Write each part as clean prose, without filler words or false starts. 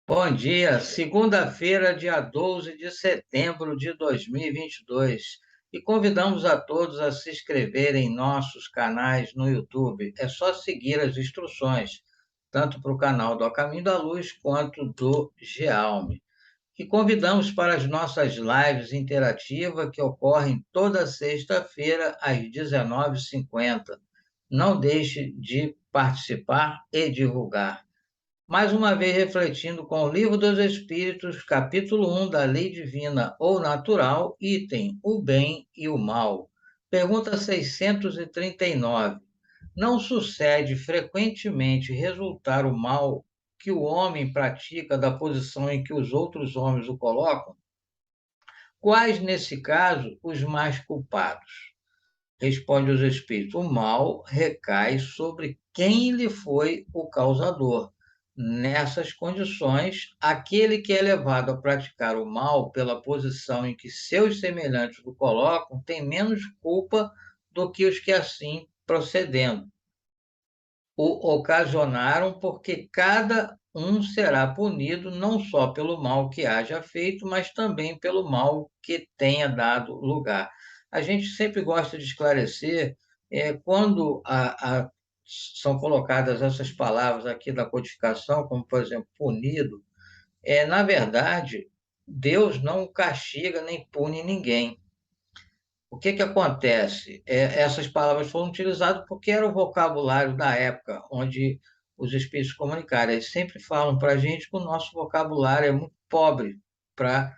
Bom dia, segunda-feira, dia 12 de setembro de 2022. E convidamos a todos a se inscreverem em nossos canais no YouTube. É só seguir as instruções, tanto para o canal do A Caminho da Luz quanto do Gealme. E convidamos para as nossas lives interativas que ocorrem toda sexta-feira às 19h50. Não deixe de participar e divulgar. Mais uma vez refletindo com o Livro dos Espíritos, capítulo 1 da Lei Divina ou Natural, item o bem e o mal. Pergunta 639. Não sucede frequentemente resultar o mal que o homem pratica da posição em que os outros homens o colocam? Quais, nesse caso, os mais culpados? Responde os espíritos: o mal recai sobre quem lhe foi o causador. Nessas condições, aquele que é levado a praticar o mal pela posição em que seus semelhantes o colocam tem menos culpa do que os que assim procedendo o ocasionaram, porque cada um será punido não só pelo mal que haja feito, mas também pelo mal que tenha dado lugar. A gente sempre gosta de esclarecer, quando são colocadas essas palavras aqui da codificação, como, por exemplo, punido, na verdade, Deus não castiga nem pune ninguém. O que que acontece? Essas palavras foram utilizadas porque era o vocabulário da época, onde os espíritos comunicaram. Eles sempre falam para a gente que o nosso vocabulário é muito pobre para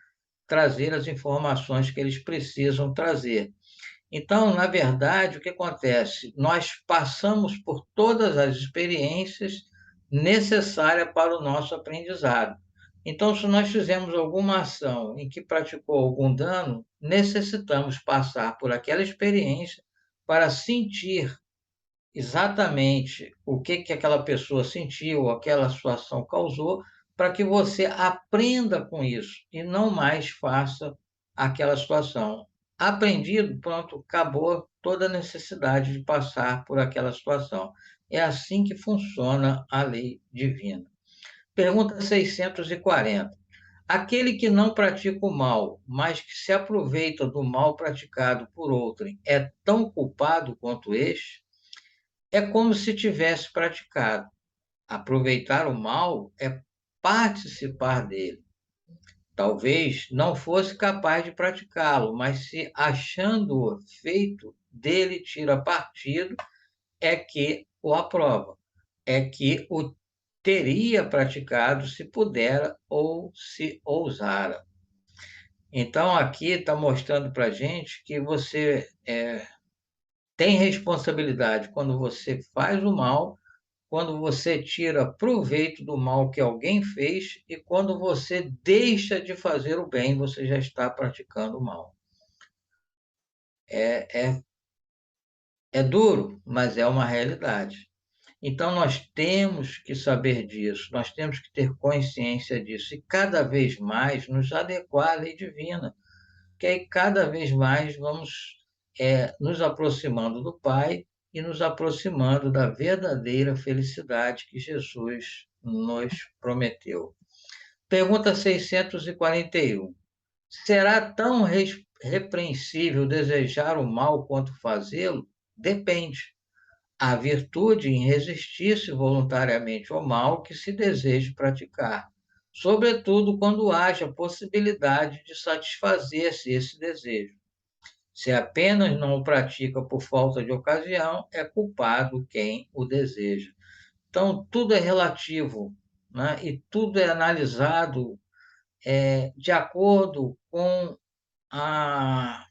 trazer as informações que eles precisam trazer. Então, na verdade, o que acontece? Nós passamos por todas as experiências necessárias para o nosso aprendizado. Então, se nós fizemos alguma ação em que praticou algum dano, necessitamos passar por aquela experiência para sentir exatamente o que que aquela pessoa sentiu, aquela situação causou, para que você aprenda com isso e não mais faça aquela situação. Aprendido, pronto, acabou toda a necessidade de passar por aquela situação. É assim que funciona a lei divina. Pergunta 640. Aquele que não pratica o mal, mas que se aproveita do mal praticado por outrem, é tão culpado quanto este? É como se tivesse praticado. Aproveitar o mal é participar dele. Talvez não fosse capaz de praticá-lo, mas se achando-o feito, dele tira partido, é que o aprova, é que o teria praticado se pudera ou se ousara. Então, aqui está mostrando para a gente que você tem responsabilidade quando você faz o mal, quando você tira proveito do mal que alguém fez e quando você deixa de fazer o bem, você já está praticando o mal. É duro, mas é uma realidade. Então, nós temos que saber disso, nós temos que ter consciência disso e cada vez mais nos adequar à lei divina, que aí cada vez mais vamos nos aproximando do Pai e nos aproximando da verdadeira felicidade que Jesus nos prometeu. Pergunta 641. Será tão repreensível desejar o mal quanto fazê-lo? Depende. Há virtude em resistir-se voluntariamente ao mal que se deseje praticar, sobretudo quando haja possibilidade de satisfazer-se esse desejo. Se apenas não o pratica por falta de ocasião, é culpado quem o deseja. Então, tudo é relativo, né? E tudo é analisado de acordo com a,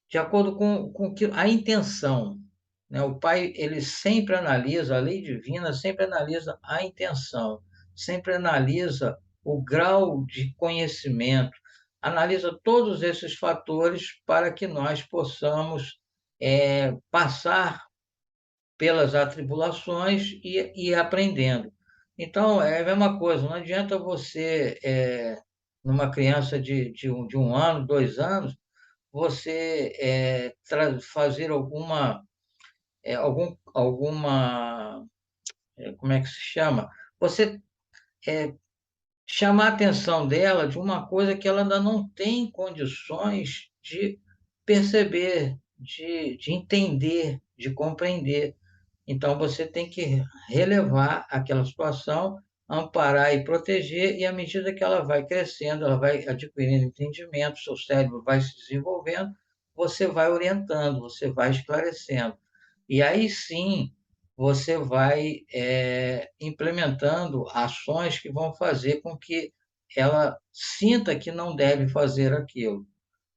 de acordo com a intenção, né? O pai, ele sempre analisa, a lei divina sempre analisa a intenção, sempre analisa o grau de conhecimento, analisa todos esses fatores para que nós possamos passar pelas atribulações e ir aprendendo. Então, é a mesma coisa, não adianta você, numa criança de um ano, 2 anos, você fazer alguma, como é que se chama? Você chamar a atenção dela de uma coisa que ela ainda não tem condições de perceber, de entender, de compreender. Então, você tem que relevar aquela situação, amparar e proteger, e à medida que ela vai crescendo, ela vai adquirindo entendimento, seu cérebro vai se desenvolvendo, você vai orientando, você vai esclarecendo. E aí sim, você vai implementando ações que vão fazer com que ela sinta que não deve fazer aquilo,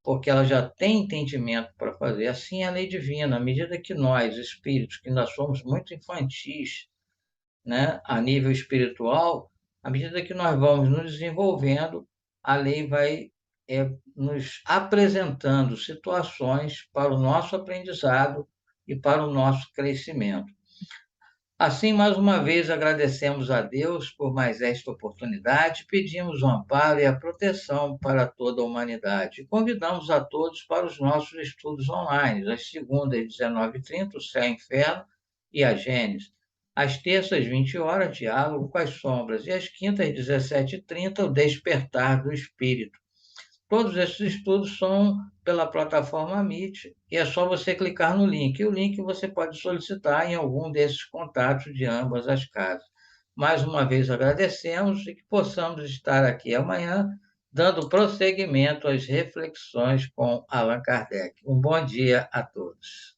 porque ela já tem entendimento para fazer. Assim é a lei divina, à medida que nós, espíritos, que nós somos muito infantis, né, a nível espiritual, à medida que nós vamos nos desenvolvendo, a lei vai nos apresentando situações para o nosso aprendizado e para o nosso crescimento. Assim, mais uma vez, agradecemos a Deus por mais esta oportunidade, pedimos o amparo e a proteção para toda a humanidade. E convidamos a todos para os nossos estudos online, às segundas, às 19h30, o Céu e o Inferno e a Gênesis. Às terças, às 20 horas, Diálogo com as Sombras. E às quintas, às 17h30, o Despertar do Espírito. Todos esses estudos são pela plataforma Meet e é só você clicar no link. E o link você pode solicitar em algum desses contatos de ambas as casas. Mais uma vez agradecemos e que possamos estar aqui amanhã dando prosseguimento às reflexões com Allan Kardec. Um bom dia a todos.